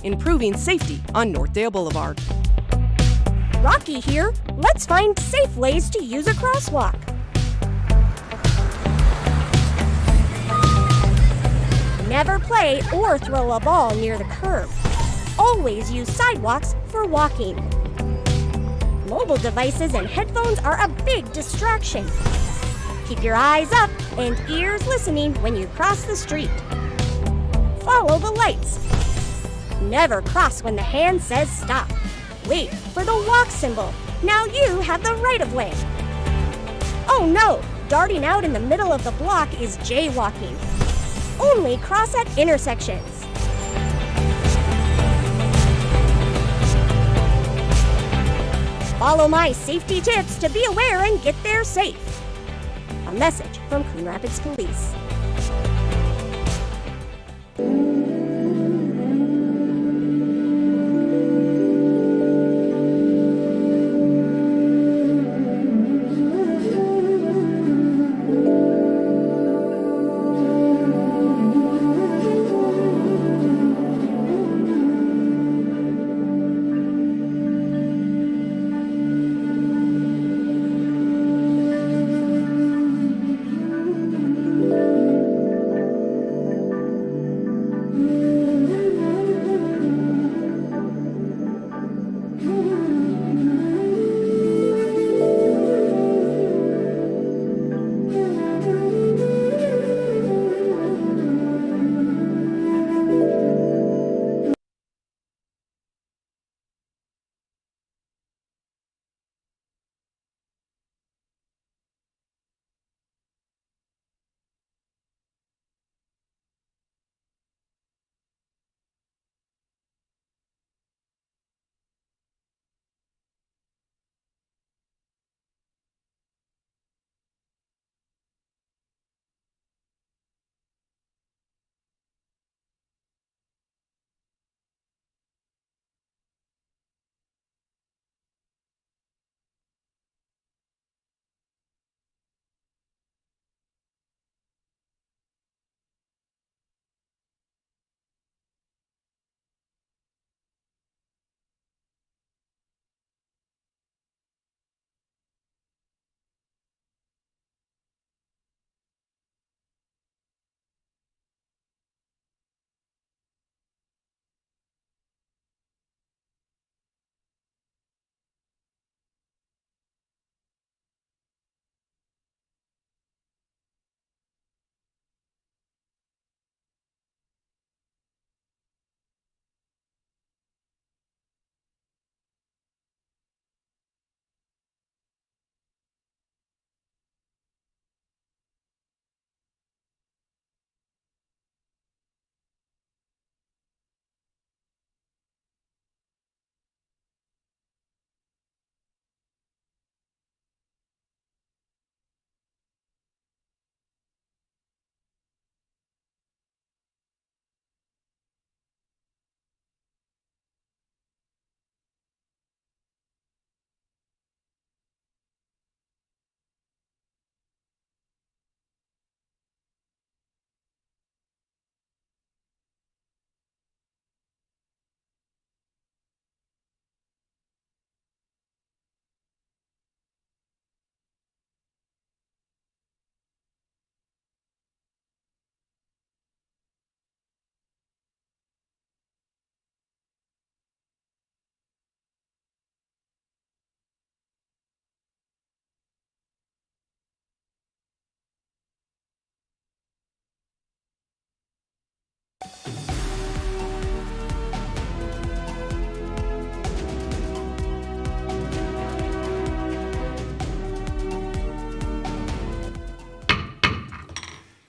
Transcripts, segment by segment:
improving safety on Northdale Boulevard. Rocky here. Let's find safe ways to use a crosswalk. Never play or throw a ball near the curb. Always use sidewalks for walking. Mobile devices and headphones are a big distraction. Keep your eyes up and ears listening when you cross the street. Follow the lights. Never cross when the hand says stop. Wait for the walk symbol. Now you have the right of way. Oh no, darting out in the middle of the block is jaywalking. Only cross at intersections. Follow my safety tips to be aware and get there safe. A message from Coon Rapids Police.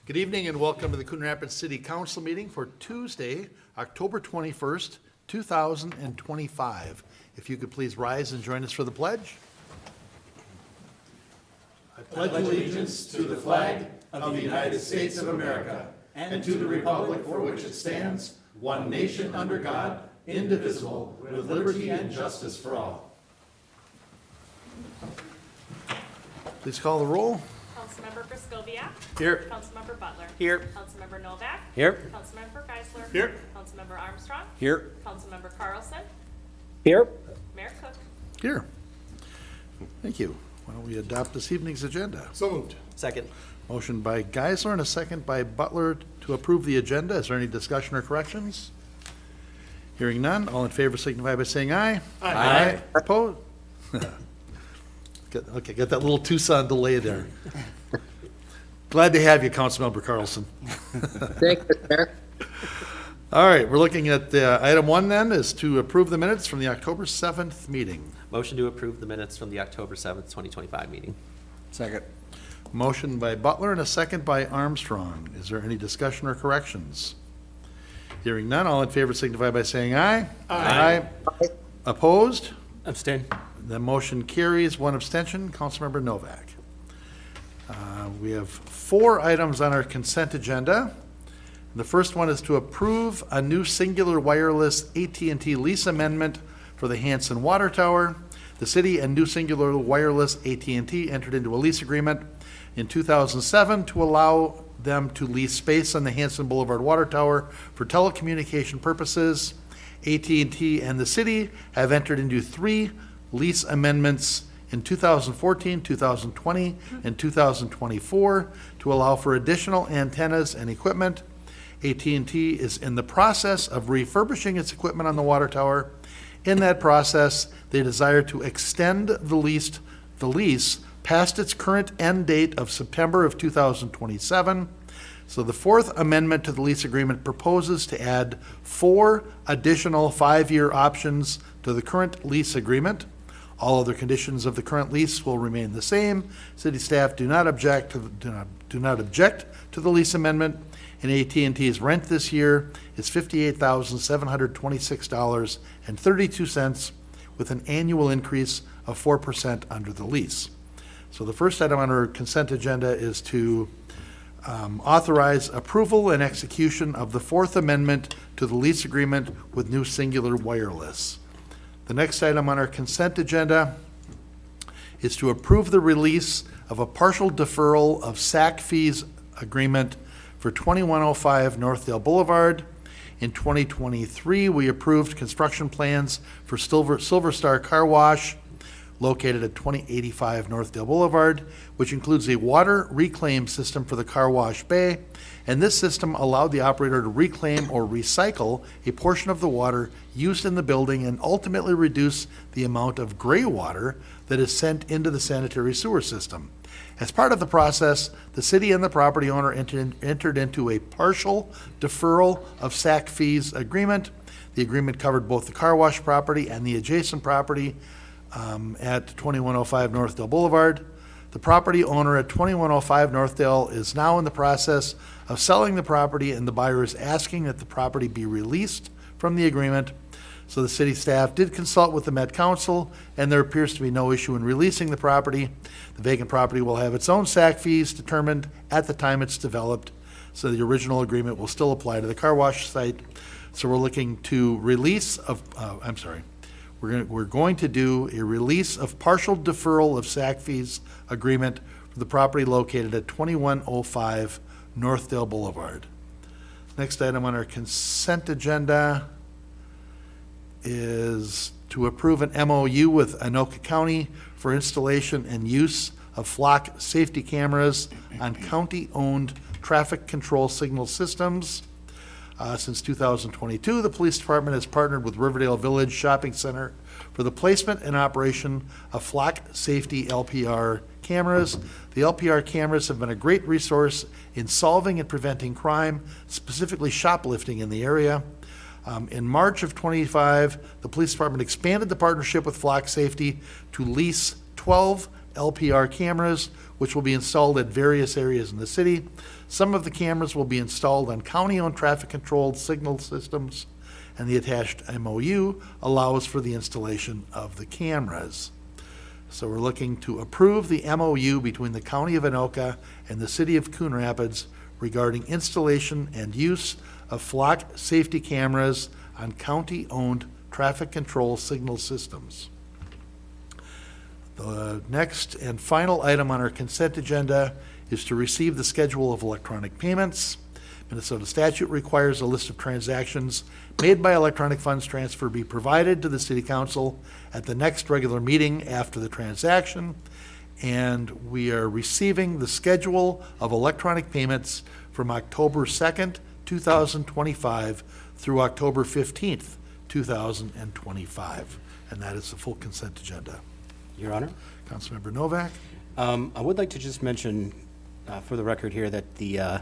Good evening and welcome to the Coon Rapids City Council meeting for Tuesday, October 21st, 2025. If you could please rise and join us for the pledge. I pledge allegiance to the flag of the United States of America and to the republic for which it stands, one nation under God, indivisible, with liberty and justice for all. Please call the roll. Councilmember Griscoviac. Here. Councilmember Butler. Here. Councilmember Novak. Here. Councilmember Geisler. Here. Councilmember Armstrong. Here. Councilmember Carlson. Here. Mayor Cook. Here. Thank you. Why don't we adopt this evening's agenda? So moved. Second. Motion by Geisler and a second by Butler to approve the agenda. Is there any discussion or corrections? Hearing none, all in favor signify by saying aye. Aye. Opposed? Okay, got that little Tucson delay there. Glad to have you, Councilmember Carlson. Thank you, Mayor. All right, we're looking at item one then, is to approve the minutes from the October 7th meeting. Motion to approve the minutes from the October 7th, 2025 meeting. Second. Motion by Butler and a second by Armstrong. Is there any discussion or corrections? Hearing none, all in favor signify by saying aye. Aye. Opposed? Abstain. The motion carries, one abstention, Councilmember Novak. We have 4 items on our consent agenda. The first one is to approve a new singular wireless AT&T lease amendment for the Hanson Water Tower. The city and new singular wireless AT&T entered into a lease agreement in 2007 to allow them to lease space on the Hanson Boulevard Water Tower for telecommunication purposes. AT&T and the city have entered into 3 lease amendments in 2014, 2020, and 2024 to allow for additional antennas and equipment. AT&T is in the process of refurbishing its equipment on the water tower. In that process, they desire to extend the lease past its current end date of September of 2027. So the 4th amendment to the lease agreement proposes to add 4 additional 5-year options to the current lease agreement. All other conditions of the current lease will remain the same. City staff do not object to the lease amendment, and AT&T's rent this year is $58,726.32, with an annual increase of 4% under the lease. So the first item on our consent agenda is to authorize approval and execution of the 4th amendment to the lease agreement with New Singular Wireless. The next item on our consent agenda is to approve the release of a partial deferral of SAC fees agreement for 2105 Northdale Boulevard. In 2023, we approved construction plans for Silver Star Car Wash located at 2085 Northdale Boulevard, which includes a water reclaim system for the car wash bay, and this system allowed the operator to reclaim or recycle a portion of the water used in the building and ultimately reduce the amount of gray water that is sent into the sanitary sewer system. As part of the process, the city and the property owner entered into a partial deferral of SAC fees agreement. The agreement covered both the car wash property and the adjacent property at 2105 Northdale Boulevard. The property owner at 2105 Northdale is now in the process of selling the property, and the buyer is asking that the property be released from the agreement. So the city staff did consult with the Met Council, and there appears to be no issue in releasing the property. The vacant property will have its own SAC fees determined at the time it's developed, so the original agreement will still apply to the car wash site. So we're looking to we're going to do a release of partial deferral of SAC fees agreement for the property located at 2105 Northdale Boulevard. Next item on our consent agenda is to approve an MOU with Anoka County for installation and use of flock safety cameras on county-owned traffic control signal systems. Since 2022, the police department has partnered with Riverdale Village Shopping Center for the placement and operation of flock safety LPR cameras. The LPR cameras have been a great resource in solving and preventing crime, specifically shoplifting in the area. In March of 25, the police department expanded the partnership with Flock Safety to lease 12 LPR cameras, which will be installed at various areas in the city. Some of the cameras will be installed on county-owned traffic-controlled signal systems, and the attached MOU allows for the installation of the cameras. So we're looking to approve the MOU between the County of Anoka and the City of Coon Rapids regarding installation and use of flock safety cameras on county-owned traffic control signal systems. The next and final item on our consent agenda is to receive the schedule of electronic payments. Minnesota statute requires a list of transactions made by electronic funds transfer be provided to the city council at the next regular meeting after the transaction. And we are receiving the schedule of electronic payments from October 2nd, 2025 through October 15th, 2025. And that is the full consent agenda. Your Honor, Councilmember Novak? I would like to just mention for the record here that the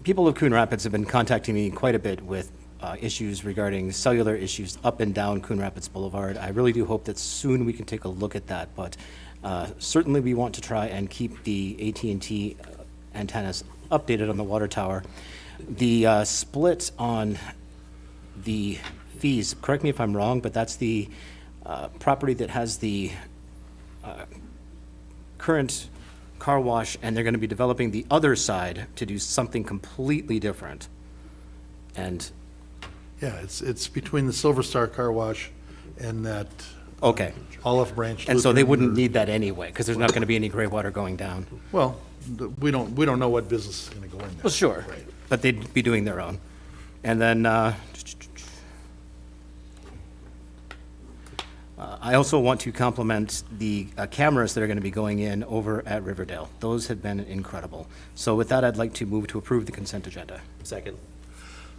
people of Coon Rapids have been contacting me quite a bit with issues regarding cellular issues up and down Coon Rapids Boulevard. I really do hope that soon we can take a look at that, but certainly we want to try and keep the AT&T antennas updated on the water tower. The split on the fees, correct me if I'm wrong, but that's the property that has the current car wash, and they're going to be developing the other side to do something completely different. And, Yeah, it's between the Silver Star Car Wash and that okay. Olive Branch. And so they Lutheran wouldn't or- need that anyway, because there's not going to be any gray water going down. Well, we don't know what business is going to go in there. Well, sure, Right. but they'd be doing their own. And then, I also want to compliment the cameras that are going to be going in over at Riverdale. Those have been incredible. So with that, I'd like to move to approve the consent agenda. Second.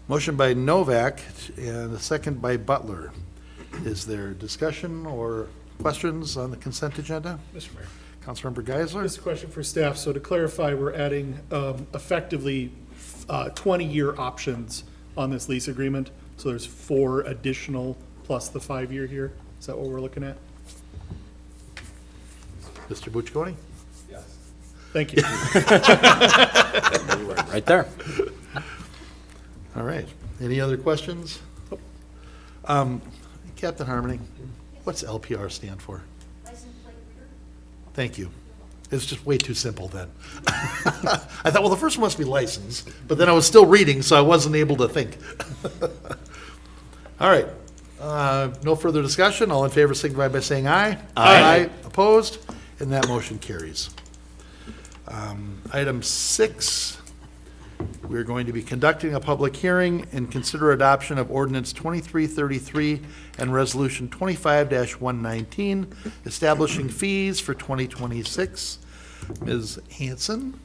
Motion by Novak and a second by Butler. Is there discussion or questions on the consent agenda? Mr. Mayor. Councilmember Geisler? Just a question for staff. So to clarify, we're adding effectively 20-year options on this lease agreement. So there's 4 additional plus the 5-year here. Is that what we're looking at? Mr. Buchkoni? Thank you. Right there. All right. Any other questions? Captain Harmony, what's LPR stand for? Thank you. It's just way too simple then. I thought, well, the first one must be license, but then I was still reading, so I wasn't able to think. All right. No further discussion. All in favor signify by saying aye. Aye. Opposed? And that motion carries. Item 6, we're going to be conducting a public hearing and consider adoption of ordinance 2333 and resolution 25-119, establishing fees for 2026. Ms. Hanson?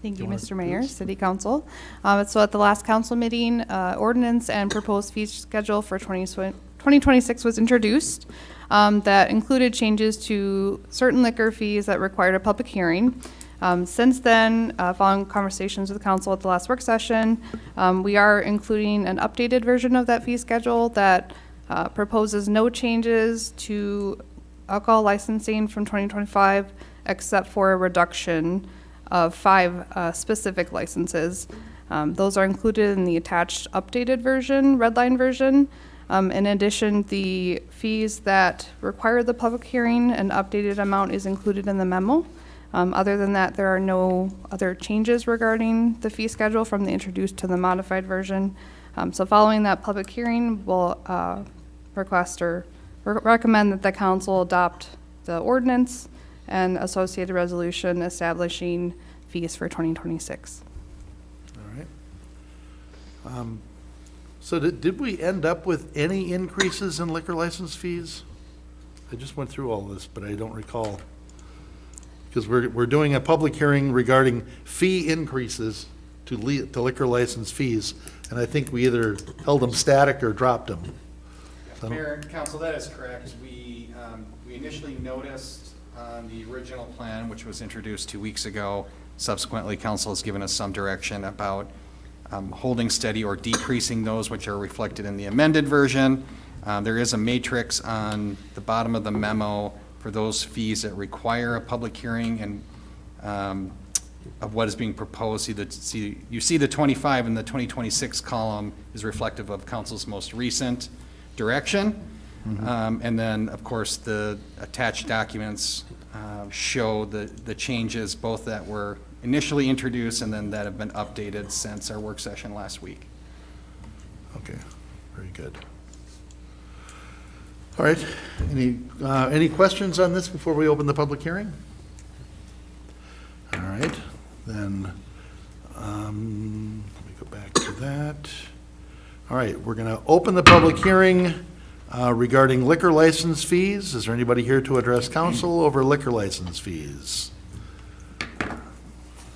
Thank you, wanna- Mr. Mayor, City Council. So at the last council meeting, ordinance and proposed fee schedule for 2026 was introduced. That included changes to certain liquor fees that required a public hearing. Since then, following conversations with the council at the last work session, we are including an updated version of that fee schedule that proposes no changes to alcohol licensing from 2025, except for a reduction of 5 specific licenses. Those are included in the attached updated version, red line version. In addition, the fees that require the public hearing, an updated amount is included in the memo. Other than that, there are no other changes regarding the fee schedule from the introduced to the modified version. So following that public hearing, we'll request or recommend that the council adopt the ordinance and associated resolution establishing fees for 2026. All right. So did we end up with any increases in liquor license fees? I just went through all this, but I don't recall. Because we're doing a public hearing regarding fee increases to liquor license fees, and I think we either held them static or dropped them. So- Mayor and council, that is correct. We initially noticed on the original plan, which was introduced 2 weeks ago. Subsequently, council has given us some direction about holding steady or decreasing those which are reflected in the amended version. There is a matrix on the bottom of the memo for those fees that require a public hearing and of what is being proposed. You see the 25 and the 2026 column is reflective of council's most recent direction. And then, of course, the attached documents show the changes, both that were initially introduced and then that have been updated since our work session last week. Okay, very good. All right, any questions on this before we open the public hearing? Then, let me go back to that. All right, we're going to open the public hearing regarding liquor license fees. Is there anybody here to address council over liquor license fees?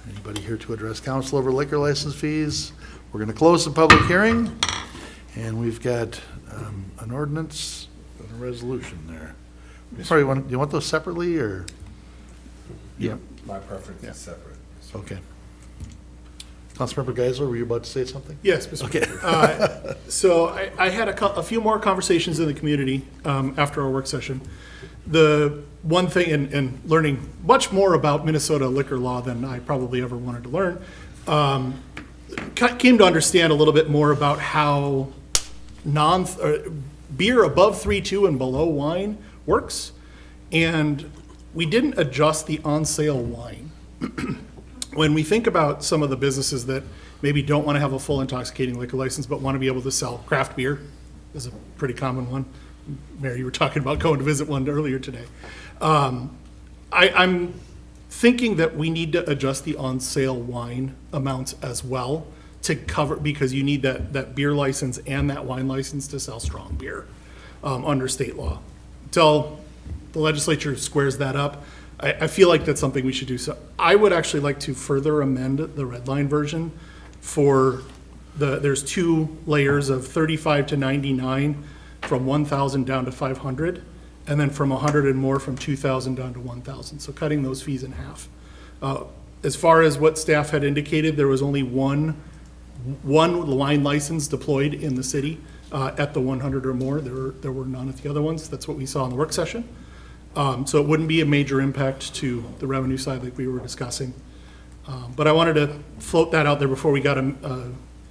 Anybody here to address council over liquor license fees? We're going to close the public hearing, and we've got an ordinance and a resolution there. Sorry, do you want those separately, or? Yeah. My preference is separate. Okay. Councilmember Geisler, were you about to say something? Yes, Mr. Okay. So I had a few more conversations in the community after our work session. The one thing, and learning much more about Minnesota liquor law than I probably ever wanted to learn, came to understand a little bit more about how beer above 3.2 and below wine works. And we didn't adjust the on-sale wine. When we think about some of the businesses that maybe don't want to have a full intoxicating liquor license but want to be able to sell craft beer, is a pretty common one. Mary, you were talking about going to visit one earlier today. I'm thinking that we need to adjust the on-sale wine amounts as well to cover, because you need that beer license and that wine license to sell strong beer under state law. Until the legislature squares that up, I feel like that's something we should do. So I would actually like to further amend the red line version for there's 2 layers of 35 to 99 from 1,000 down to 500, and then from 100 and more from 2,000 down to 1,000. So cutting those fees in half. As far as what staff had indicated, there was only one wine license deployed in the city at the 100 or more. There were none at the other ones. That's what we saw in the work session. So it wouldn't be a major impact to the revenue side like we were discussing. But I wanted to float that out there before we got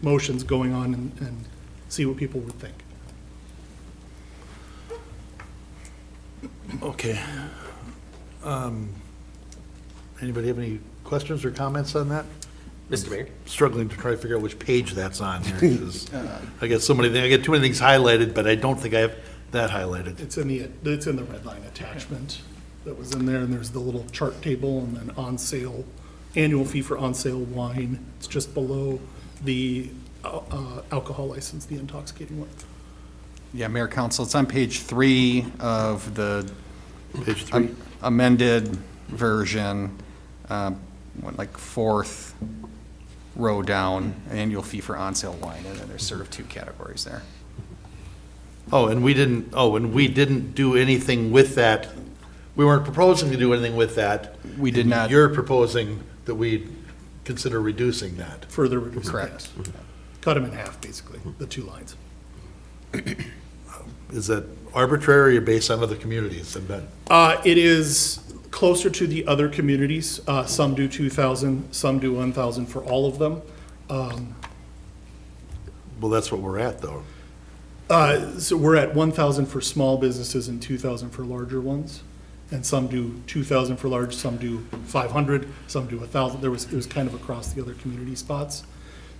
motions going on and see what people would think. Okay. Anybody have any questions or comments on that? Mr. Mayor? Struggling to try to figure out which page that's on here, because I get so many things, I get too many things highlighted, but I don't think I have that highlighted. It's in the red line attachment that was in there, and there's the little chart table, and then on sale, annual fee for on sale wine. It's just below the alcohol license, the intoxicating one. Yeah, Mayor, Council, it's on page 3 of the Page 3. Amended version, like 4th row down, annual fee for on-sale wine, and then there's sort of 2 categories there. And we didn't do anything with that. We weren't proposing to do anything with that. We did not. You're proposing that we consider reducing that. Further reducing. Correct. Yes. Cut them in half, basically, the 2 lines. Is that arbitrary or based on other communities? It is closer to the other communities. Some do 2,000, some do 1,000 for all of them. Well, that's what we're at, though. So we're at 1,000 for small businesses and 2,000 for larger ones. And some do 2,000 for large, some do 500, some do 1,000. It was kind of across the other community spots.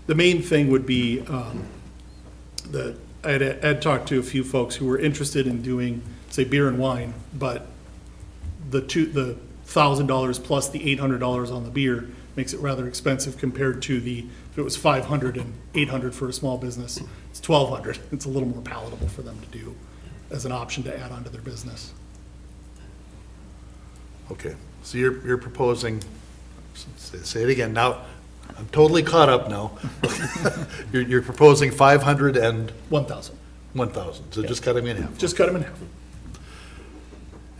The main thing would be that I had talked to a few folks who were interested in doing, say, beer and wine, but the $1,000 plus the $800 on the beer makes it rather expensive compared to if it was 500 and 800 for a small business, it's 1,200. It's a little more palatable for them to do as an option to add on to their business. Okay, so you're proposing, say it again, now, I'm totally caught up now. You're proposing 500 and 1,000. 1,000, so just cut them in half. Just cut them in half.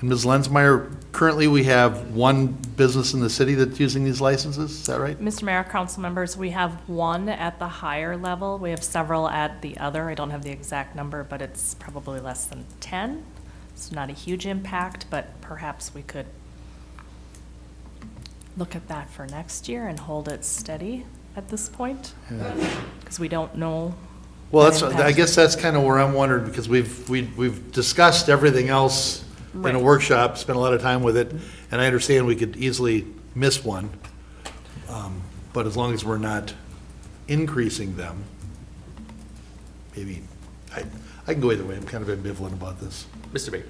And Ms. Lensmeyer, currently we have one business in the city that's using these licenses, is that right? Mr. Mayor, council members, we have one at the higher level. We have several at the other. I don't have the exact number, but it's probably less than 10. It's not a huge impact, but perhaps we could look at that for next year and hold it steady at this point, because we don't know. Well, that I impact. guess that's kind of where I'm wondering, because we've discussed everything else in a Right. workshop, spent a lot of time with it, and I understand we could easily miss one. But as long as we're not increasing them, maybe, I can go either way. I'm kind of ambivalent about this. Mr. Mayor?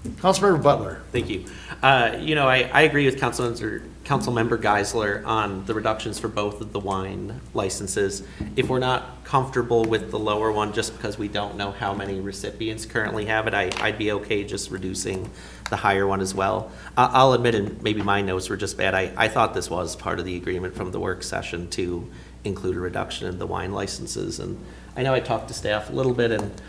Councilmember Butler. Thank you. I agree with Councilmember Geisler on the reductions for both of the wine licenses. If we're not comfortable with the lower one, just because we don't know how many recipients currently have it, I'd be okay just reducing the higher one as well. I'll admit, and maybe my notes were just bad, I thought this was part of the agreement from the work session to include a reduction in the wine licenses. And I know I talked to staff a little bit, and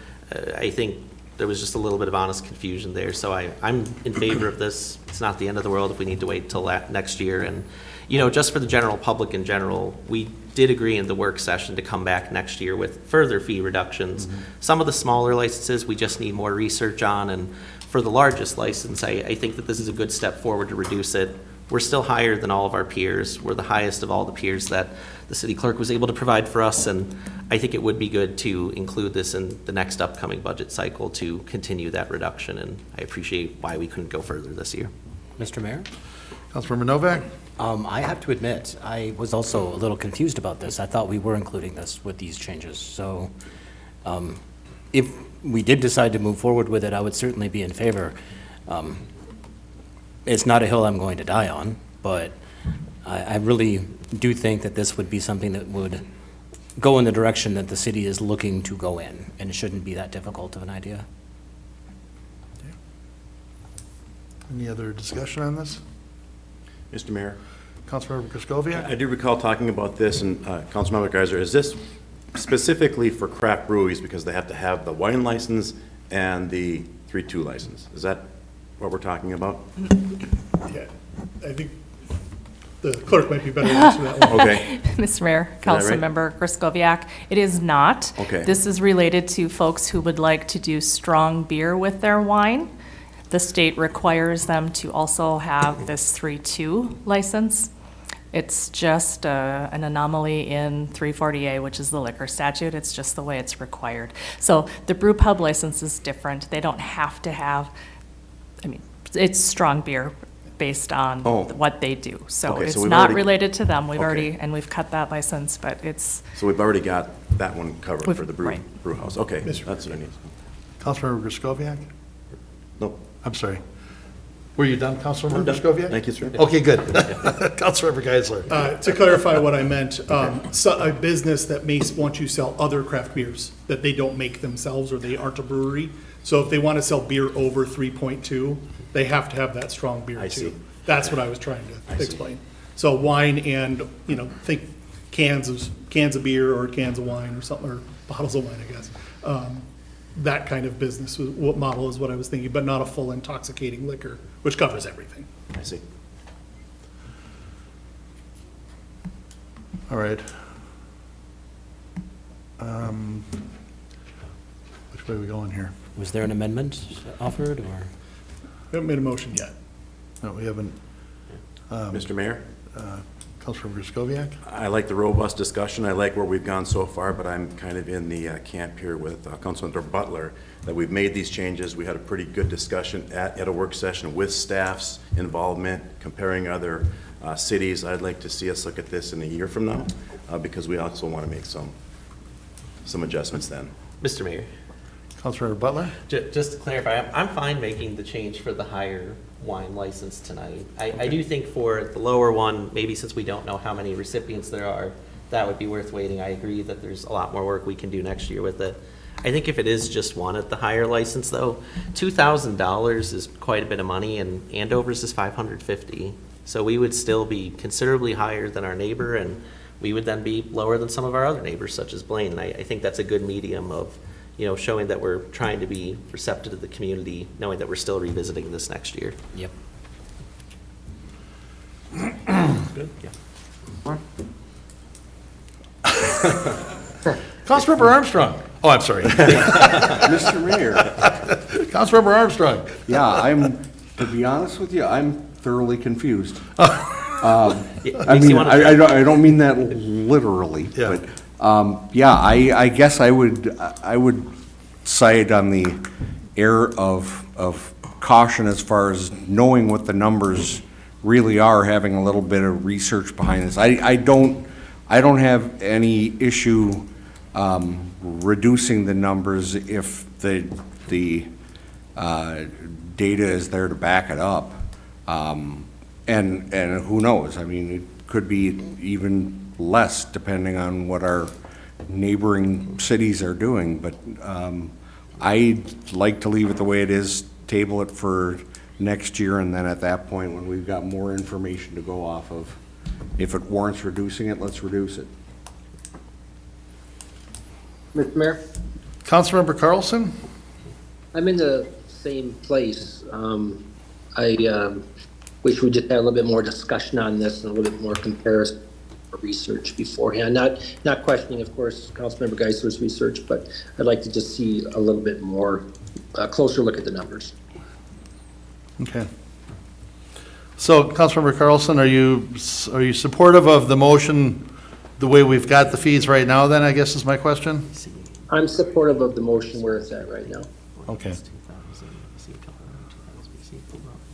I think there was just a little bit of honest confusion there. So I'm in favor of this. It's not the end of the world if we need to wait till next year. And, just for the general public in general, we did agree in the work session to come back next year with further fee reductions. Some of the smaller licenses, we just need more research on. And for the largest license, I think that this is a good step forward to reduce it. We're still higher than all of our peers. We're the highest of all the peers that the city clerk was able to provide for us, and I think it would be good to include this in the next upcoming budget cycle to continue that reduction, and I appreciate why we couldn't go further this year. Mr. Mayor? Councilmember Novak. I have to admit, I was also a little confused about this. I thought we were including this with these changes. So if we did decide to move forward with it, I would certainly be in favor. It's not a hill I'm going to die on, but I really do think that this would be something that would go in the direction that the city is looking to go in, and it shouldn't be that difficult of an idea. Any other discussion on this? Mr. Mayor, Councilmember Griscoviac? I do recall talking about this, and Councilmember Geiser, is this specifically for craft breweries because they have to have the wine license and the 3-2 license? Is that what we're talking about? Yeah, I think the clerk might be better to answer that one. Okay. Mr. Mayor, right? Councilmember Griscoviac, it is not. Okay. This is related to folks who would like to do strong beer with their wine. The state requires them to also have this 3-2 license. It's just an anomaly in 340A, which is the liquor statute. It's just the way it's required. So the brew pub license is different. They don't have to have, it's strong beer based on what they do. So Okay, it's so we've not already- related to them. We've Okay. already, and we've cut that license, but it's, So we've already got that one covered We've- for the right. brew house. Okay, Mr. that's what I need. Councilmember Griscoviac? No, I'm sorry. Were you done, Councilmember I'm done. Griscoviac? Thank you, sir. Okay, good. Councilmember Geisler. To clarify what I meant, so a business that may want to sell other craft beers that they don't make themselves or they aren't a brewery. So if they want to sell beer over 3.2, they have to have that strong beer I too. see. That's what I was trying I to see. explain. So wine and, think cans of beer or cans of wine or something, or bottles of wine, I guess. That kind of business, what model is what I was thinking, but not a full intoxicating liquor, which covers everything. I see. All right. Which way are we going here? Was there an amendment offered, or? We haven't made a motion yet. No, we haven't. Mr. Mayor, Councilmember Griscoviac? I like the robust discussion. I like where we've gone so far, but I'm kind of in the camp here with Councilmember Butler, that we've made these changes. We had a pretty good discussion at a work session with staff's involvement, comparing other cities. I'd like to see us look at this in a year from now, because we also want to make some adjustments then. Mr. Mayor, Councilmember Butler? just to clarify, I'm fine making the change for the higher wine license tonight. I do think for the lower one, maybe since we don't know how many recipients there are, that would be worth waiting. I agree that there's a lot more work we can do next year with it. I think if it is just one at the higher license though, $2,000 is quite a bit of money, and Andover's is $550. So we would still be considerably higher than our neighbor, and we would then be lower than some of our other neighbors such as Blaine. And I think that's a good medium of showing that we're trying to be receptive to the community, knowing that we're still revisiting this next year. Yep. Good. Councilmember Armstrong? Oh, I'm sorry. Mr. Mayor, Councilmember Armstrong? yeah, to be honest with you, I'm thoroughly confused. I Makes you mean, wanna- I don't mean that literally, Yeah. but, yeah, I guess I would side on the air of caution as far as knowing what the numbers really are, having a little bit of research behind this. I don't have any issue reducing the numbers if the data is there to back it up. And who knows? I mean, it could be even less depending on what our neighboring cities are doing. But I'd like to leave it the way it is, table it for next year, and then at that point, when we've got more information to go off of, if it warrants reducing it, let's reduce it. Mr. Mayor, Councilmember Carlson? I'm in the same place. I wish we just had a little bit more discussion on this and a little bit more comparison or research beforehand. Not questioning, of course, Councilmember Geisler's research, but I'd like to just see a little bit more, closer look at the numbers. Okay. So, Councilmember Carlson, are you supportive of the motion the way we've got the fees right now then, I guess is my question? I'm supportive of the motion where it's at right now. Okay.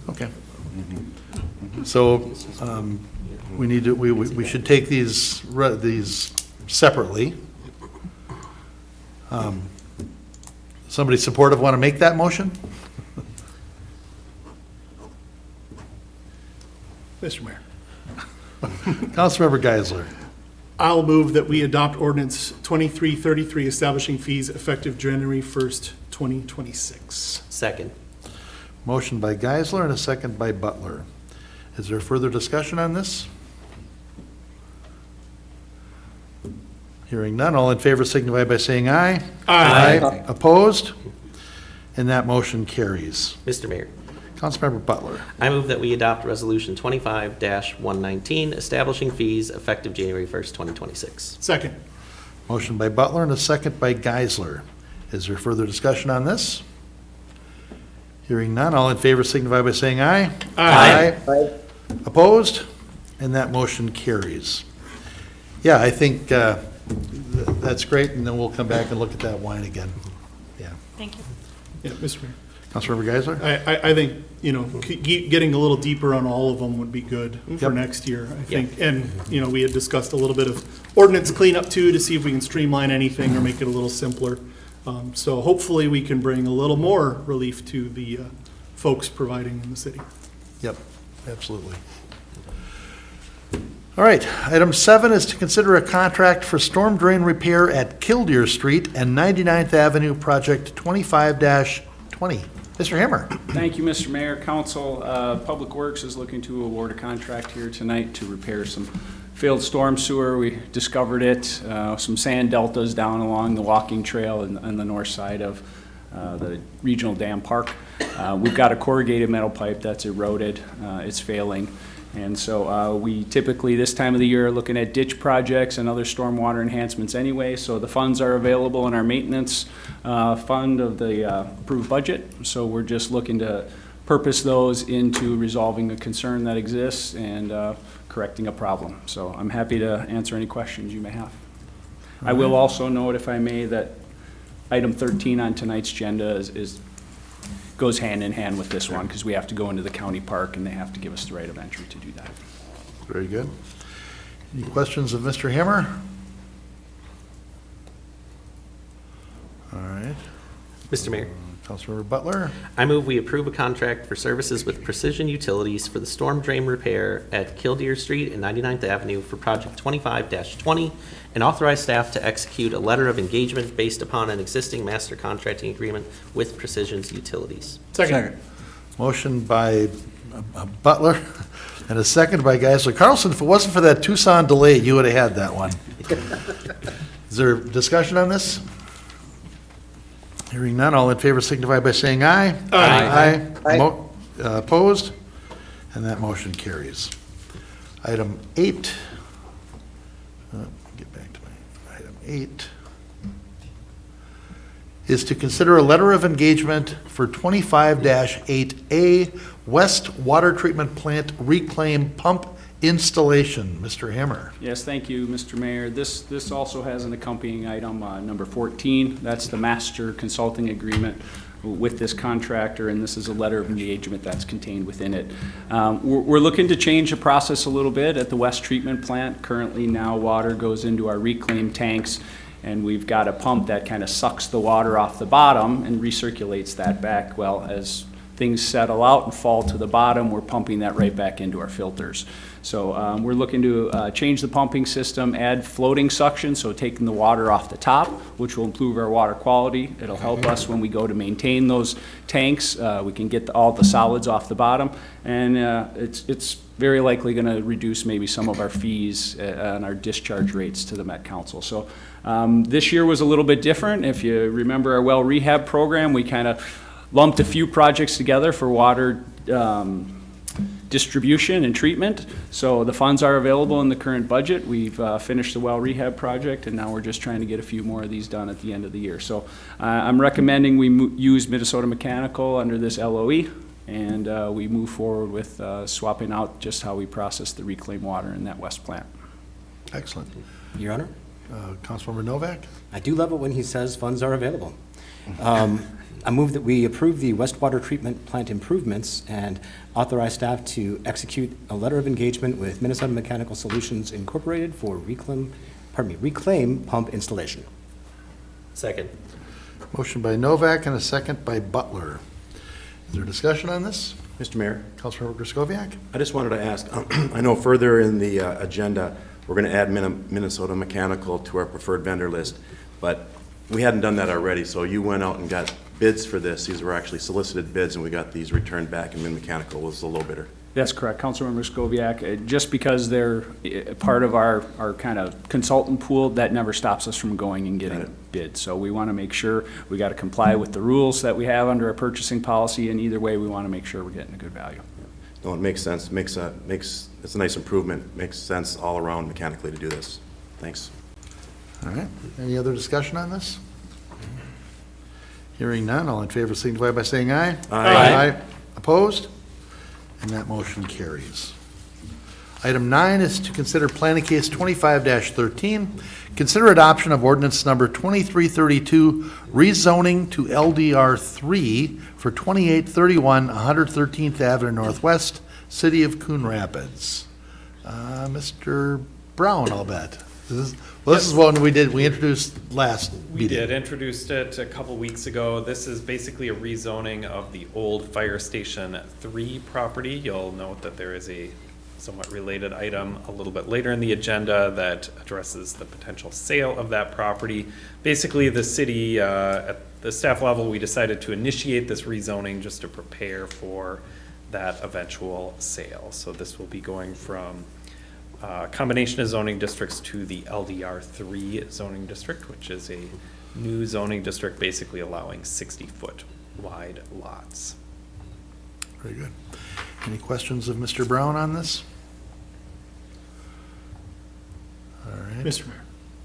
Okay. So, we need to, we should take these separately. Somebody supportive want to make that motion? Mr. Mayor, Councilmember Geisler. I'll move that we adopt ordinance 2333 establishing fees effective January 1st, 2026. Second. Motion by Geisler and a second by Butler. Is there further discussion on this? Hearing none, all in favor signify by saying aye. Aye. Opposed? And that motion carries. Mr. Mayor, Councilmember Butler. I move that we adopt Resolution 25-119, establishing fees effective January 1st, 2026. Second. Motion by Butler and a second by Geisler. Is there further discussion on this? Hearing none, all in favor signify by saying aye. Aye. Aye. Opposed? And that motion carries. Yeah, I think that's great, and then we'll come back and look at that wine again. Yeah. Thank you. Yeah, Mr. Mayor. Councilmember Geisler? I think, getting a little deeper on all of them would be good for Yep. next year, I think. And, we had discussed a little bit of ordinance cleanup too, to see if we can streamline anything or make it a little simpler. So hopefully we can bring a little more relief to the folks providing in the city. Yep, absolutely. All right, item 7 is to consider a contract for storm drain repair at Killdeer Street and 99th Avenue, project 25-20. Mr. Hammer. Thank you, Mr. Mayor. Council, Public Works is looking to award a contract here tonight to repair some failed storm sewer. We discovered it, some sand deltas down along the walking trail on the north side of the regional dam park. We've got a corrugated metal pipe that's eroded. It's failing. And so we typically, this time of the year, are looking at ditch projects and other stormwater enhancements anyway. So the funds are available in our maintenance fund of the approved budget. So we're just looking to purpose those into resolving a concern that exists and correcting a problem. So I'm happy to answer any questions you may have. I will also note, if I may, that item 13 on tonight's agenda goes hand in hand with this one, because we have to go into the county park and they have to give us the right of entry to do that. Very good. Any questions of Mr. Hammer? All right. Mr. Mayor, Councilmember Butler. I move we approve a contract for services with Precision Utilities for the storm drain repair at Killdeer Street and 99th Avenue for project 25-20 and authorize staff to execute a letter of engagement based upon an existing master contracting agreement with Precision's Utilities. Second. Motion by Butler and a second by Geisler. Carlson, if it wasn't for that Tucson delay, you would have had that one. Is there discussion on this? Hearing none, all in favor signify by saying aye. Aye. Aye. Opposed? And that motion carries. Item 8. Get back to my item 8. Is to consider a letter of engagement for 25-8A West Water Treatment Plant Reclaim Pump Installation. Mr. Hammer. Yes, thank you, Mr. Mayor. This also has an accompanying item, number 14. That's the master consulting agreement with this contractor, and this is a letter of engagement that's contained within it. We're looking to change the process a little bit at the West Treatment Plant. Currently now water goes into our reclaim tanks, and we've got a pump that kind of sucks the water off the bottom and recirculates that back. Well, as things settle out and fall to the bottom, we're pumping that right back into our filters. So we're looking to change the pumping system, add floating suction, so taking the water off the top, which will improve our water quality. It'll help us when we go to maintain those tanks. We can get all the solids off the bottom, and it's very likely going to reduce maybe some of our fees on our discharge rates to the Met Council. So this year was a little bit different. If you remember our well rehab program, we kind of lumped a few projects together for water distribution and treatment. So the funds are available in the current budget. We've finished the well rehab project, and now we're just trying to get a few more of these done at the end of the year. So I'm recommending we use Minnesota Mechanical under this LOE, and we move forward with swapping out just how we process the reclaimed water in that west plant. Excellent. Your Honor? Councilmember Novak? I do love it when he says funds are available. I move that we approve the wastewater treatment plant improvements and authorize staff to execute a letter of engagement with Minnesota Mechanical Solutions Incorporated for reclaim pump installation. Second. Motion by Novak and a second by Butler. Is there discussion on this? Mr. Mayor, Councilmember Griscoviac? I just wanted to ask, I know further in the agenda, we're going to add Minnesota Mechanical to our preferred vendor list, but we hadn't done that already, so you went out and got bids for this. These were actually solicited bids, and we got these returned back, and Mechanical was the low bidder. That's correct, Councilmember Skoviak. Just because they're part of our kind of consultant pool, that never stops us from going and getting bids. So we want to make sure we got to comply with the rules that we have under our purchasing policy, and either way, we want to make sure we're getting a good value. No, it makes sense. It's a nice improvement. Makes sense all around mechanically to do this. Thanks. All right. Any other discussion on this? Hearing none, all in favor signify by saying aye. Aye. Opposed? And that motion carries. Item 9 is to consider planning case 25-13. Consider adoption of ordinance number 2332, rezoning to LDR 3 for 2831 113th Avenue Northwest, City of Coon Rapids. Mr. Brown, I'll bet. This is one we introduced last We meeting. did, introduced it a couple weeks ago. This is basically a rezoning of the old Fire Station 3 property. You'll note that there is a somewhat related item a little bit later in the agenda that addresses the potential sale of that property. Basically, the city, at the staff level, we decided to initiate this rezoning just to prepare for that eventual sale. So this will be going from combination of zoning districts to the LDR 3 zoning district, which is a new zoning district basically allowing 60-foot wide lots. Very good. Any questions of Mr. Brown on this? All right. Mr. Mayor,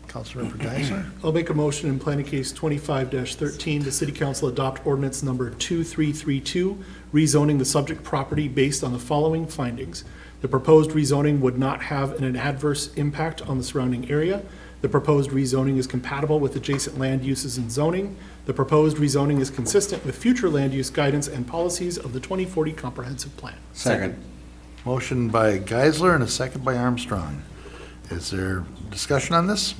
Councilmember Geisler? I'll make a motion in planning case 25-13, the city council adopt ordinance number 2332, rezoning the subject property based on the following findings. The proposed rezoning would not have an adverse impact on the surrounding area. The proposed rezoning is compatible with adjacent land uses and zoning. The proposed rezoning is consistent with future land use guidance and policies of the 2040 Comprehensive Plan. Second. Motion by Geisler and a second by Armstrong. Is there discussion on this?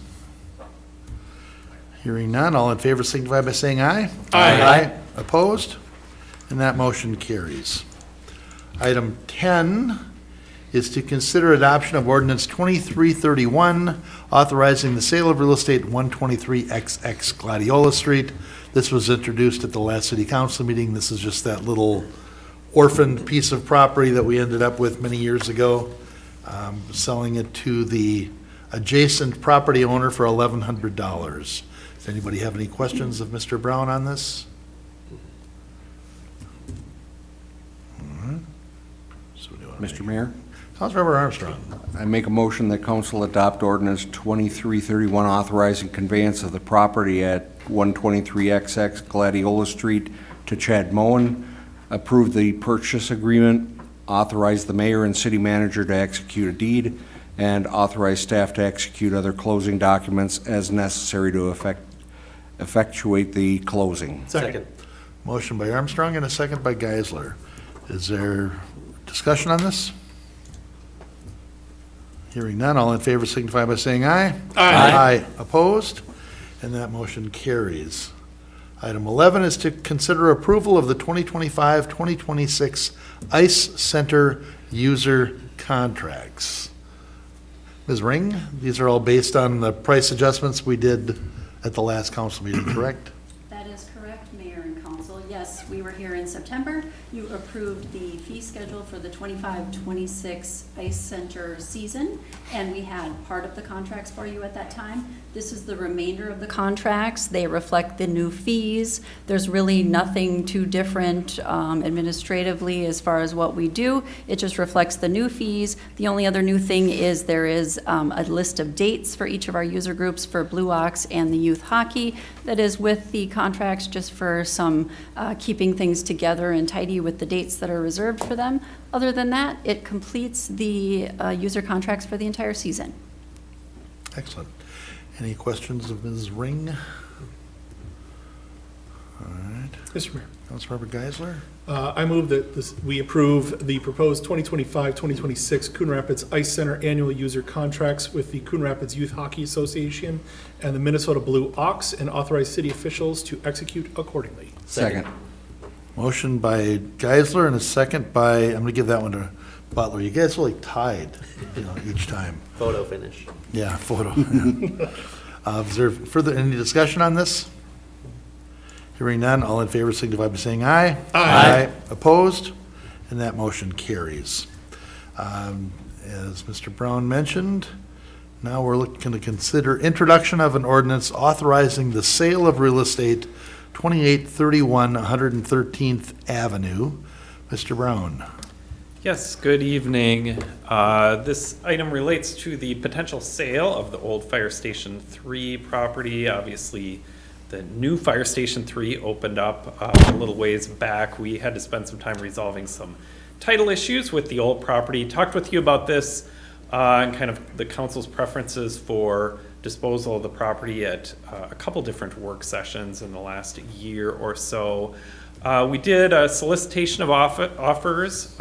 Hearing none, all in favor signify by saying aye. Aye. Opposed? And that motion carries. Item 10 is to consider adoption of ordinance 2331, authorizing the sale of real estate 123XX Gladiola Street. This was introduced at the last city council meeting. This is just that little orphaned piece of property that we ended up with many years ago, selling it to the adjacent property owner for $1,100. Does anybody have any questions of Mr. Brown on this? Mr. Mayor? Councilmember Armstrong. I make a motion that council adopt ordinance 2331 authorizing conveyance of the property at 123XX Gladiola Street to Chad Moen, approve the purchase agreement, authorize the mayor and city manager to execute a deed, and authorize staff to execute other closing documents as necessary to effectuate the closing. Second. Motion by Armstrong and a second by Geisler. Is there discussion on this? Hearing none, all in favor signify by saying aye. Aye. Opposed? And that motion carries. Item 11 is to consider approval of the 2025-2026 Ice Center user contracts. Ms. Ring, these are all based on the price adjustments we did at the last council meeting, correct? That is correct, Mayor and Council. Yes, we were here in September. You approved the fee schedule for the 25-26 Ice Center season, and we had part of the contracts for you at that time. This is the remainder of the contracts. They reflect the new fees. There's really nothing too different administratively as far as what we do. It just reflects the new fees. The only other new thing is there is a list of dates for each of our user groups for Blue Ox and the youth hockey that is with the contracts, just for some keeping things together and tidy with the dates that are reserved for them. Other than that, it completes the user contracts for the entire season. Excellent. Any questions of Ms. Ring? All right. Mr. Mayor. Councilmember Geisler? I move that we approve the proposed 2025-2026 Coon Rapids Ice Center annual user contracts with the Coon Rapids Youth Hockey Association and the Minnesota Blue Ox, and authorize city officials to execute accordingly. Second. Motion by Geisler and a second by, I'm going to give that one to Butler. You guys really tied, each time. Photo finish. Yeah, photo. Is there any discussion on this? Hearing none, all in favor signify by saying aye. Aye. Opposed? And that motion carries. As Mr. Brown mentioned, now we're looking to consider introduction of an ordinance authorizing the sale of real estate 2831 113th Avenue. Mr. Brown. Yes, good evening. This item relates to the potential sale of the old Fire Station 3 property. Obviously, the new Fire Station 3 opened up a little ways back. We had to spend some time resolving some title issues with the old property. Talked with you about this and kind of the council's preferences for disposal of the property at a couple different work sessions in the last year or so. We did a solicitation of offers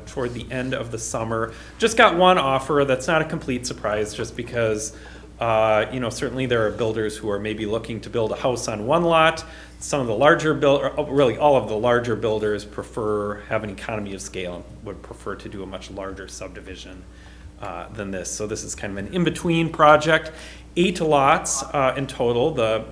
toward the end of the summer. Just got one offer. That's not a complete surprise, just because certainly there are builders who are maybe looking to build a house on one lot. Some of the larger really all of the larger builders have an economy of scale and would prefer to do a much larger subdivision than this. So this is kind of an in-between project. 8 lots in total. The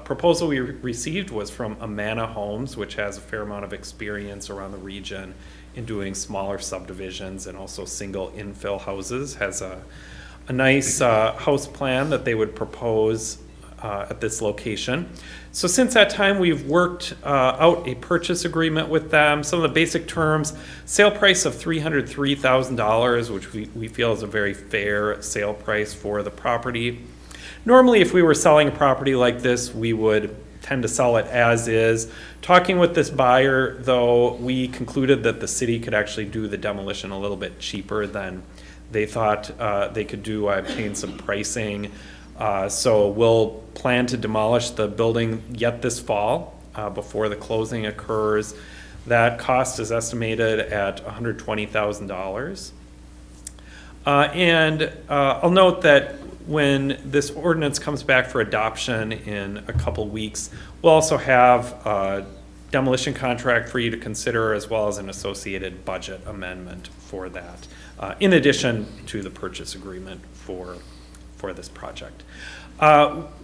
proposal we received was from Amana Homes, which has a fair amount of experience around the region in doing smaller subdivisions and also single infill houses. Has a nice house plan that they would propose at this location. So since that time, we've worked out a purchase agreement with them. Some of the basic terms: sale price of $303,000, which we feel is a very fair sale price for the property. Normally, if we were selling a property like this, we would tend to sell it as is. Talking with this buyer, though, we concluded that the city could actually do the demolition a little bit cheaper than they thought they could do. I obtained some pricing. So we'll plan to demolish the building yet this fall before the closing occurs. That cost is estimated at $120,000. And I'll note that when this ordinance comes back for adoption in a couple weeks, we'll also have a demolition contract for you to consider, as well as an associated budget amendment for that, in addition to the purchase agreement for this project.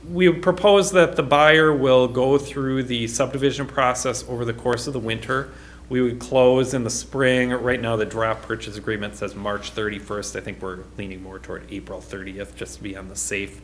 We propose that the buyer will go through the subdivision process over the course of the winter. We would close in the spring. Right now, the draft purchase agreement says March 31st. I think we're leaning more toward April 30th, just to be on the safe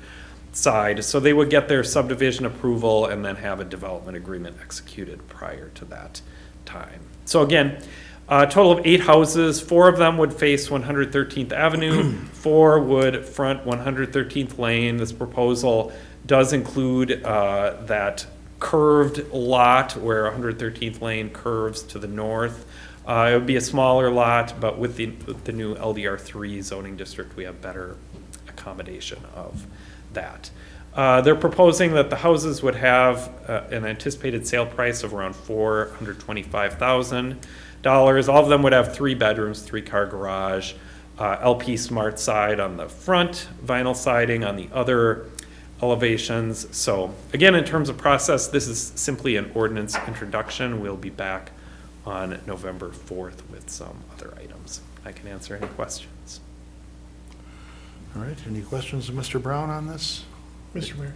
side. So they would get their subdivision approval and then have a development agreement executed prior to that time. So again, a total of 8 houses. 4 of them would face 113th Avenue. 4 would front 113th Lane. This proposal does include that curved lot where 113th Lane curves to the north. It would be a smaller lot, but with the new LDR3 zoning district, we have better accommodation of that. They're proposing that the houses would have an anticipated sale price of around $425,000. All of them would have 3 bedrooms, 3-car garage, LP Smart side on the front, vinyl siding on the other elevations. So again, in terms of process, this is simply an ordinance introduction. We'll be back on November 4th with some other items. I can answer any questions. All right, any questions of Mr. Brown on this? Mr. Mayor.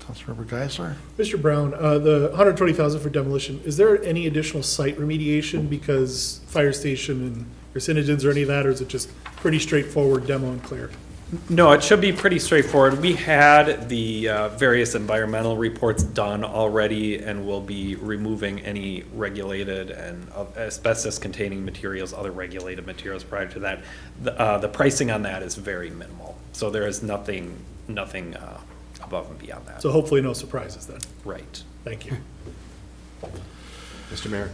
Councilmember Geisler? Mr. Brown, the 120,000 for demolition, is there any additional site remediation because fire station and carcinogens or any of that, or is it just pretty straightforward demo and clear? No, it should be pretty straightforward. We had the various environmental reports done already, and we'll be removing any regulated and asbestos-containing materials, other regulated materials prior to that. The pricing on that is very minimal, so there is nothing above and beyond that. So hopefully no surprises then. Right. Thank you. Mr. Mayor?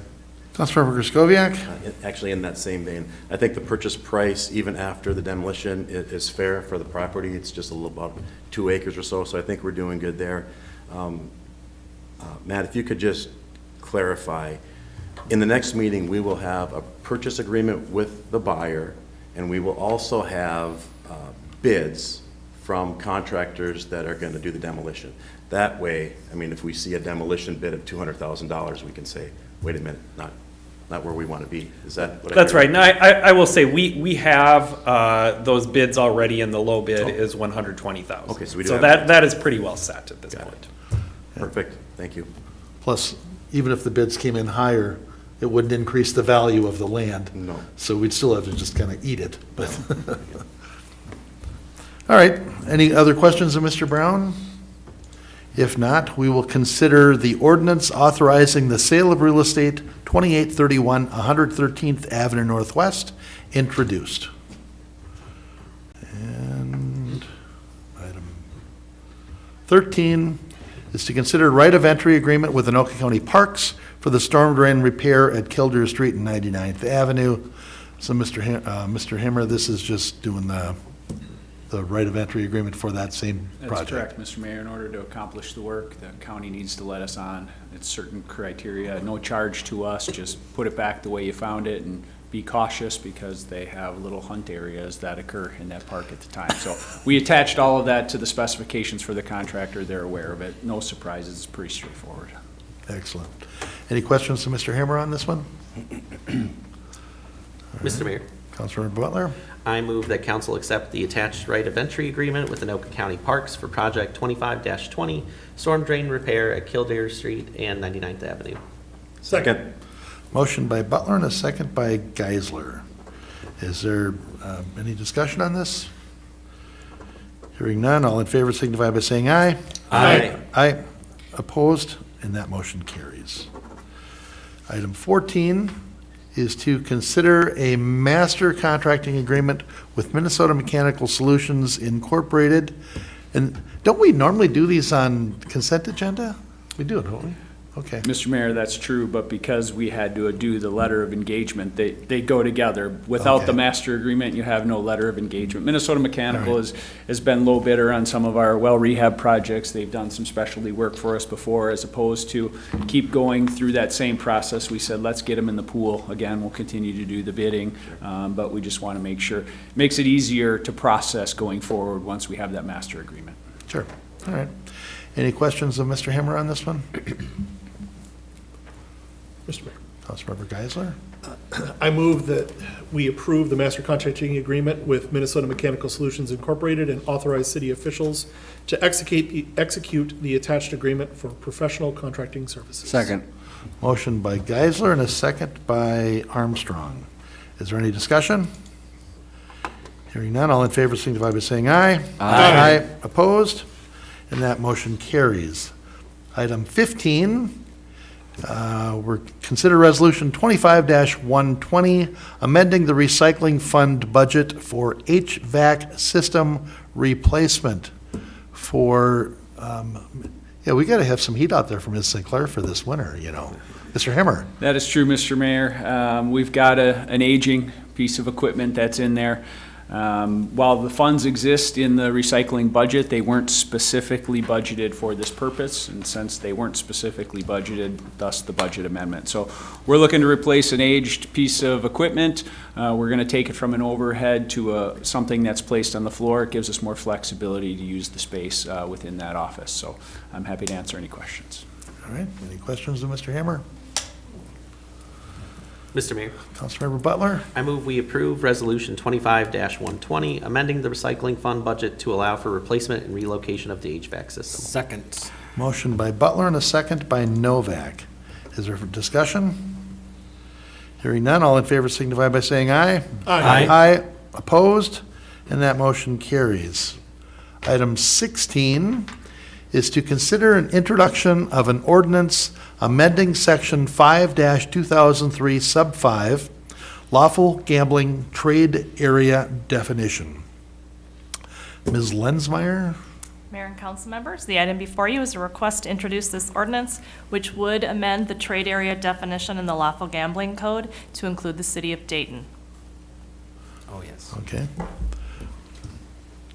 Councilmember Griscoviac? Actually, in that same vein, I think the purchase price, even after the demolition, is fair for the property. It's just a little about 2 acres or so, so I think we're doing good there. Matt, if you could just clarify, in the next meeting, we will have a purchase agreement with the buyer, and we will also have bids from contractors that are going to do the demolition. That way, I mean, if we see a demolition bid of $200,000, we can say, wait a minute, not where we want to be. Is that what I That's heard? right. Now, I will say, we have those bids already, and the low bid is $120,000. Okay, so we do So have that is pretty well set at this Got point. Perfect, thank you. Plus, even if the bids came in higher, it wouldn't increase the value of the land. No. So we'd still have to just kind of eat it, but. All right, any other questions of Mr. Brown? If not, we will consider the ordinance authorizing the sale of real estate, 2831 113th Avenue Northwest, introduced. And item 13 is to consider right of entry agreement with Anoka County Parks for the storm drain repair at Kildare Street and 99th Avenue. So Mr. Himmer, this is just doing the right of entry agreement for that same project. That's correct, Mr. Mayor. In order to accomplish the work, the county needs to let us on. It's certain criteria, no charge to us, just put it back the way you found it and be cautious because they have little hunt areas that occur in that park at the time. So we attached all of that to the specifications for the contractor. They're aware of it. No surprises. It's pretty straightforward. Excellent. Any questions to Mr. Hammer on this one? Mr. Mayor, Councilor Butler? I move that council accept the attached right of entry agreement with Anoka County Parks for project 25-20 storm drain repair at Kildare Street and 99th Avenue. Second. Motion by Butler and a second by Geisler. Is there any discussion on this? Hearing none, all in favor signify by saying aye. Aye. Aye. Opposed, and that motion carries. Item 14 is to consider a master contracting agreement with Minnesota Mechanical Solutions Incorporated. And don't we normally do these on consent agenda? We do, don't we? Okay. Mr. Mayor, that's true, but because we had to do the letter of engagement, they go together. Without Okay. the master agreement, you have no letter of engagement. Minnesota Mechanical has been low bidder on some of our well rehab projects. They've done some specialty work for us before, as opposed to keep going through that same process. We said, let's get them in the pool. Again, we'll continue to do the bidding, but we just want to make sure, makes it easier to process going forward once we have that master agreement. Sure. All right. Any questions of Mr. Hammer on this one? Mr. Mayor. Councilmember Geisler? I move that we approve the master contracting agreement with Minnesota Mechanical Solutions Incorporated and authorize city officials to execute the attached agreement for professional contracting services. Second. Motion by Geisler and a second by Armstrong. Is there any discussion? Hearing none, all in favor signify by saying aye. Aye. Opposed? And that motion carries. Item 15, we're consider resolution 25-120, amending the recycling fund budget for HVAC system replacement for, yeah, we gotta have some heat out there for Ms. Sinclair for this winter, you know. Mr. Hammer? That is true, Mr. Mayor. We've got an aging piece of equipment that's in there. While the funds exist in the recycling budget, they weren't specifically budgeted for this purpose, and since they weren't specifically budgeted, thus the budget amendment. So we're looking to replace an aged piece of equipment. We're going to take it from an overhead to something that's placed on the floor. It gives us more flexibility to use the space within that office. So I'm happy to answer any questions. All right, any questions of Mr. Hammer? Mr. Mayor, Councilmember Butler? I move we approve Resolution 25-120, amending the recycling fund budget to allow for replacement and relocation of the HVAC system. Second. Motion by Butler and a second by Novak. Is there discussion? Hearing none, all in favor signify by saying aye. Aye. Aye. Opposed? And that motion carries. Item 16 is to consider an introduction of an ordinance amending Section 5-2003, Sub 5, lawful gambling trade area definition. Ms. Lensmeyer? Mayor and council members, the item before you is a request to introduce this ordinance, which would amend the trade area definition in the lawful gambling code to include the city of Dayton. Oh, yes. Okay.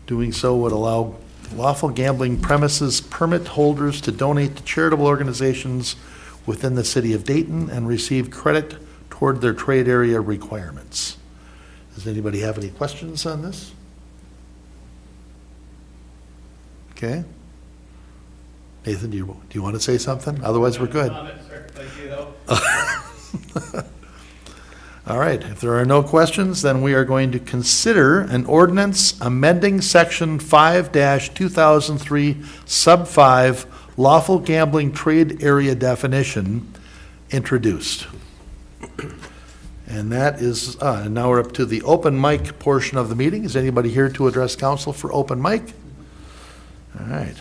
Doing so would allow lawful gambling premises permit holders to donate to charitable organizations within the city of Dayton and receive credit toward their trade area requirements. Does anybody have any questions on this? Okay. Nathan, do you want to say something? Otherwise, we're good. All right, if there are no questions, then we are going to consider an ordinance amending Section 5-2003, Sub 5, lawful gambling trade area definition introduced. And that is, now we're up to the open mic portion of the meeting. Is anybody here to address council for open mic? All right.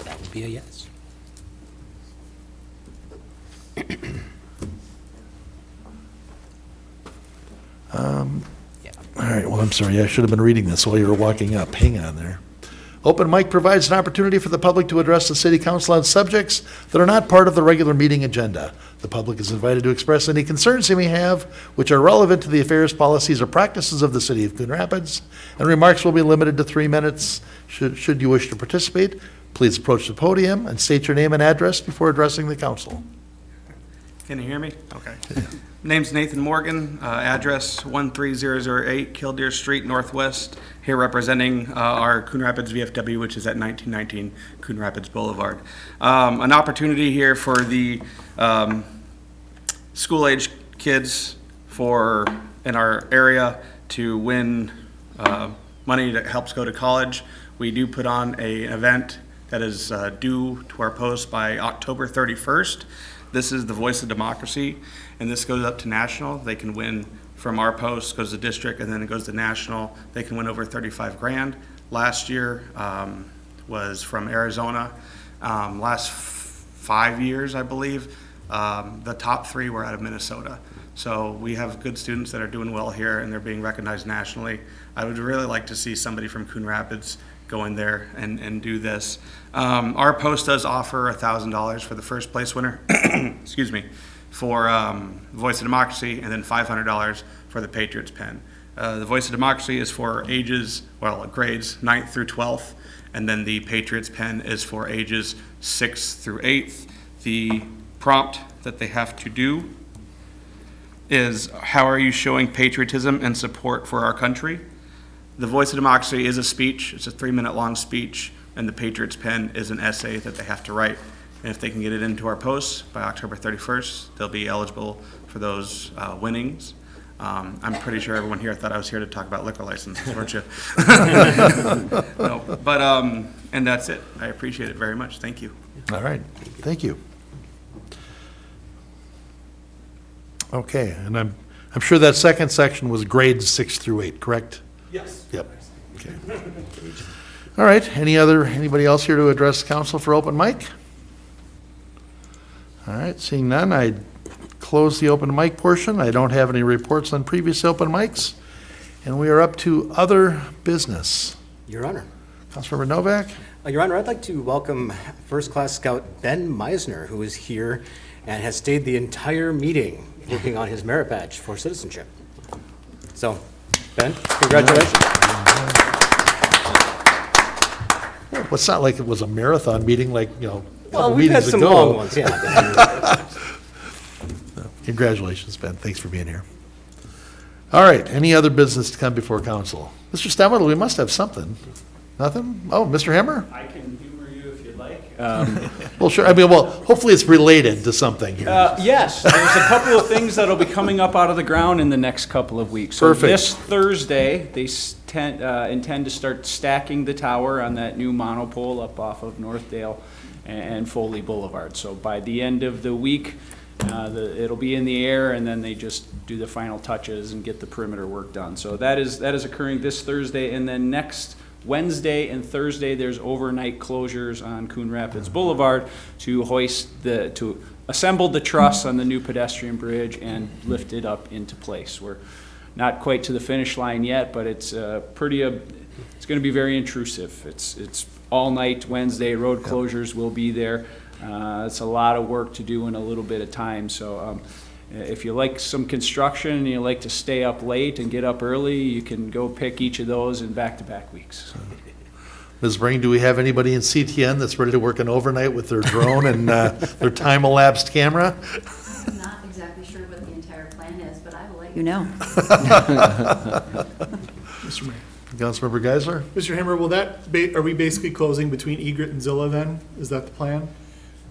That would be a yes. All right, well, I'm sorry, I should have been reading this while you were walking up. Hang on there. Open mic provides an opportunity for the public to address the city council on subjects that are not part of the regular meeting agenda. The public is invited to express any concerns they may have, which are relevant to the affairs, policies, or practices of the city of Coon Rapids, and remarks will be limited to 3 minutes. Should you wish to participate, please approach the podium and state your name and address before addressing the council. Can you hear me? Okay. Name's Nathan Morgan, address 13008 Killdeer Street Northwest, here representing our Coon Rapids VFW, which is at 1919 Coon Rapids Boulevard. An opportunity here for the school-age kids in our area to win money that helps go to college. We do put on an event that is due to our post by October 31st. This is the Voice of Democracy, and this goes up to national. They can win from our post, goes to district, and then it goes to national. They can win over 35 grand. Last year was from Arizona. Last 5 years, I believe, the top 3 were out of Minnesota. So we have good students that are doing well here, and they're being recognized nationally. I would really like to see somebody from Coon Rapids go in there and do this. Our post does offer $1,000 for the first place winner, excuse me, for Voice of Democracy, and then $500 for the Patriots pen. The Voice of Democracy is for grades 9th through 12th, and then the Patriots pen is for ages 6th through 8th. The prompt that they have to do is, how are you showing patriotism and support for our country? The Voice of Democracy is a speech. It's a 3-minute long speech, and the Patriots pen is an essay that they have to write. And if they can get it into our posts by October 31st, they'll be eligible for those winnings. I'm pretty sure everyone here thought I was here to talk about liquor licenses, weren't you? No, but, and that's it. I appreciate it very much. Thank you. All right, thank you. Okay, and I'm sure that second section was grades 6 through 8, correct? Yes. Yep. Okay. All right, anybody else here to address council for open mic? All right, seeing none, I close the open mic portion. I don't have any reports on previous open mics, and we are up to other business. Your Honor. Councilmember Novak? Your Honor, I'd like to welcome first-class scout Ben Meisner, who is here and has stayed the entire meeting working on his merit badge for citizenship. So, Ben, congratulations. Well, it's not like it was a marathon meeting like, a Well, couple we've had meetings some ago. long ones, yeah. Congratulations, Ben. Thanks for being here. All right, any other business to come before council? Mr. Stemwell, we must have something. Nothing? Oh, Mr. Hammer? I can humor you if you'd like. Well, sure. I mean, well, hopefully it's related to something here. Yes, there's a couple of things that'll be coming up out of the ground in the next couple of weeks. So Perfect. this Thursday, they intend to start stacking the tower on that new monopole up off of Northdale and Foley Boulevard. So by the end of the week, it'll be in the air, and then they just do the final touches and get the perimeter work done. So that is occurring this Thursday, and then next Wednesday and Thursday, there's overnight closures on Coon Rapids Boulevard to assemble the truss on the new pedestrian bridge and lift it up into place. We're not quite to the finish line yet, but it's it's going to be very intrusive. It's all night Wednesday, road closures will be there. It's a lot of work to do in a little bit of time, so if you like some construction and you like to stay up late and get up early, you can go pick each of those in back-to-back weeks. Ms. Bring, do we have anybody in CTN that's ready to work an overnight with their drone and their time-elapsed camera? I'm not exactly sure what the entire plan is, but I will let you know. Mr. Mayor. Councilmember Geisler? Mr. Hammer, are we basically closing between Egret and Zilla then? Is that the plan?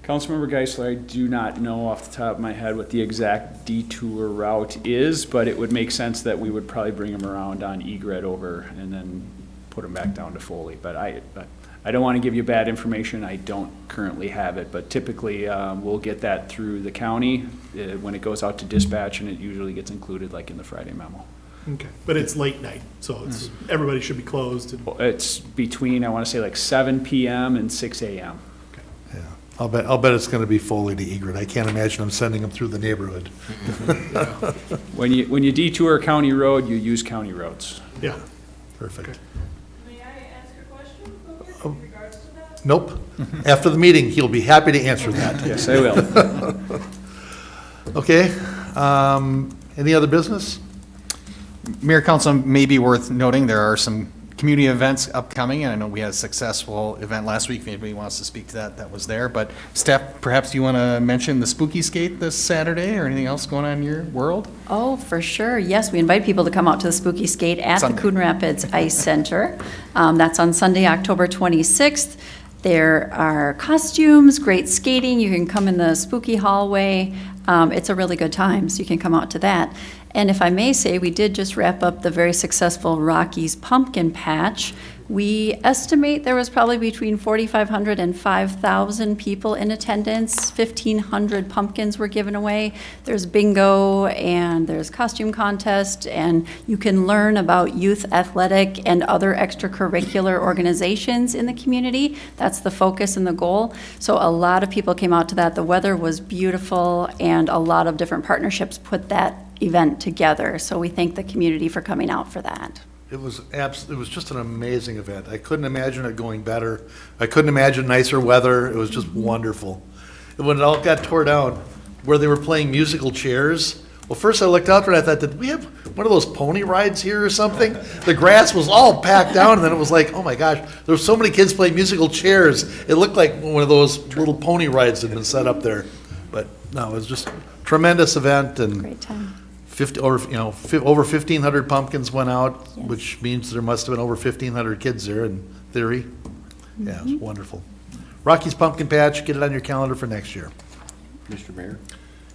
Councilmember Geisler, I do not know off the top of my head what the exact detour route is, but it would make sense that we would probably bring them around on Egret over and then put them back down to Foley. But I don't want to give you bad information. I don't currently have it, but typically we'll get that through the county when it goes out to dispatch, and it usually gets included like in the Friday memo. Okay, but it's late night, so everybody should be closed. It's between, I want to say, like 7 p.m. and 6 a.m. Yeah, I'll bet it's gonna be Foley to Egret. I can't imagine them sending them through the neighborhood. When you detour a county road, you use county roads. Yeah. Perfect. Okay. May I ask a question in regards to that? Nope. After the meeting, he'll be happy to answer that. Yes, I will. Okay, any other business? Mayor, Council, may be worth noting, there are some community events upcoming, and I know we had a successful event last week. If anybody wants to speak to that, that was there. But Steph, perhaps you want to mention the Spooky Skate this Saturday, or anything else going on in your world? Oh, for sure. Yes, we invite people to come out to the Spooky Skate at Sunday. the Coon Rapids Ice Center. That's on Sunday, October 26th. There are costumes, great skating. You can come in the spooky hallway. It's a really good time, so you can come out to that. And if I may say, we did just wrap up the very successful Rockies Pumpkin Patch. We estimate there was probably between 4,500 and 5,000 people in attendance. 1,500 pumpkins were given away. There's bingo and there's costume contest, and you can learn about youth athletic and other extracurricular organizations in the community. That's the focus and the goal. So a lot of people came out to that. The weather was beautiful, and a lot of different partnerships put that event together. So we thank the community for coming out for that. It was just an amazing event. I couldn't imagine it going better. I couldn't imagine nicer weather. It was just wonderful. And when it all got tore down, where they were playing musical chairs, well, first I looked out there and I thought, did we have one of those pony rides here or something? The grass was all packed down, and then it was like, oh my gosh, there were so many kids playing musical chairs. It looked like one of those little pony rides had been set up there. But no, it was just a tremendous event, and Great time. over 1,500 pumpkins went out, which means there must have been over 1,500 kids there in theory. Yeah, it was wonderful. Rocky's Pumpkin Patch, get it on your calendar for next year. Mr. Mayor?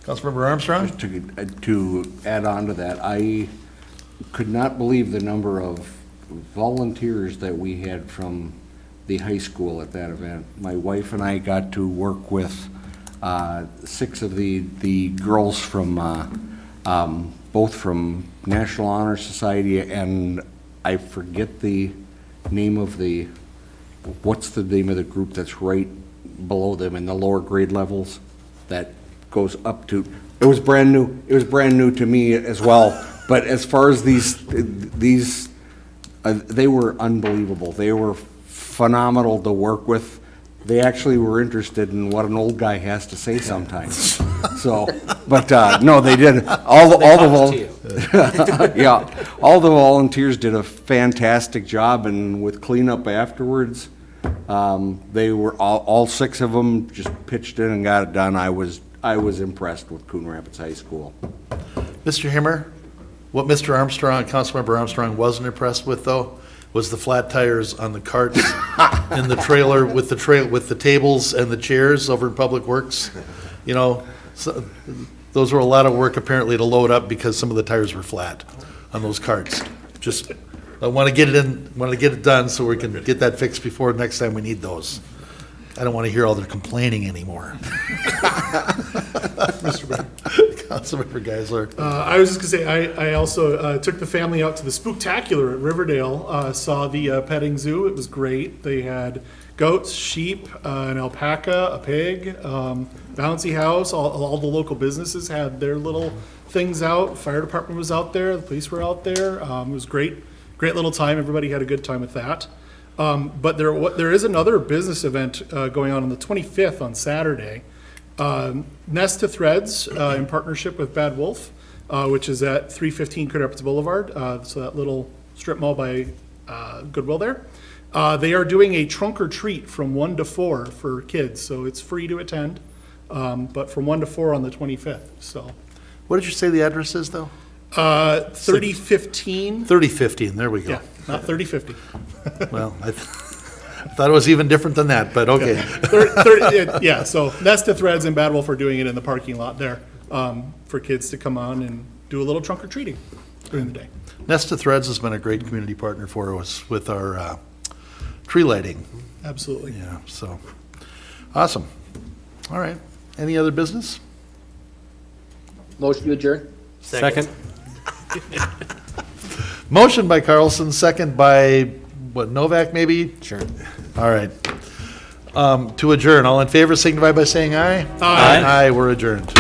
Councilmember Armstrong? Just to add on to that, I could not believe the number of volunteers that we had from the high school at that event. My wife and I got to work with 6 of the girls from both from National Honor Society, and I forget the name of what's the name of the group that's right below them in the lower grade levels that goes up to, it was brand new to me as well, but as far as these they were unbelievable. They were phenomenal to work with. They actually were interested in what an old guy has to say sometimes. So, but no, they did all the to you. yeah, all the volunteers did a fantastic job, and with cleanup afterwards, they were, all 6 of them just pitched in and got it done. I was impressed with Coon Rapids High School. Mr. Himmer, what Mr. Armstrong, Councilmember Armstrong wasn't impressed with, though, was the flat tires on the carts in the trailer with the tables and the chairs over in Public Works. You know, so, those were a lot of work apparently to load up because some of the tires were flat on those carts. Just, I want to get it done so we can get that fixed before next time we need those. I don't want to hear all their complaining anymore. Mr. Mayor. Councilmember Geisler. I was just gonna say, I also took the family out to the Spooktacular at Riverdale, saw the petting zoo. It was great. They had goats, sheep, an alpaca, a pig, bouncy house. All the local businesses had their little things out. Fire department was out there. The police were out there. It was great little time. Everybody had a good time with that. But there is another business event going on the 25th on Saturday. Nest to Threads in partnership with Bad Wolf, which is at 315 Coon Rapids Boulevard, so that little strip mall by Goodwill there. They are doing a trunk or treat from 1 to 4 for kids, so it's free to attend, but from 1 to 4 on the 25th. So, What did you say the address is, though? 3015. 3015, there we go. Yeah, not 3050. Well, I thought it was even different than that, but okay. Yeah, so Nest to Threads and Bad Wolf are doing it in the parking lot there for kids to come on and do a little trunk or treating during the day. Nest to Threads has been a great community partner for us with our tree lighting. Absolutely. Yeah, so, awesome. All right, any other business? Motion to adjourn? Second. Motion by Carlson, second by, what, Novak maybe? Sure. All right. To adjourn, all in favor signify by saying aye. Aye. Aye, we're adjourned.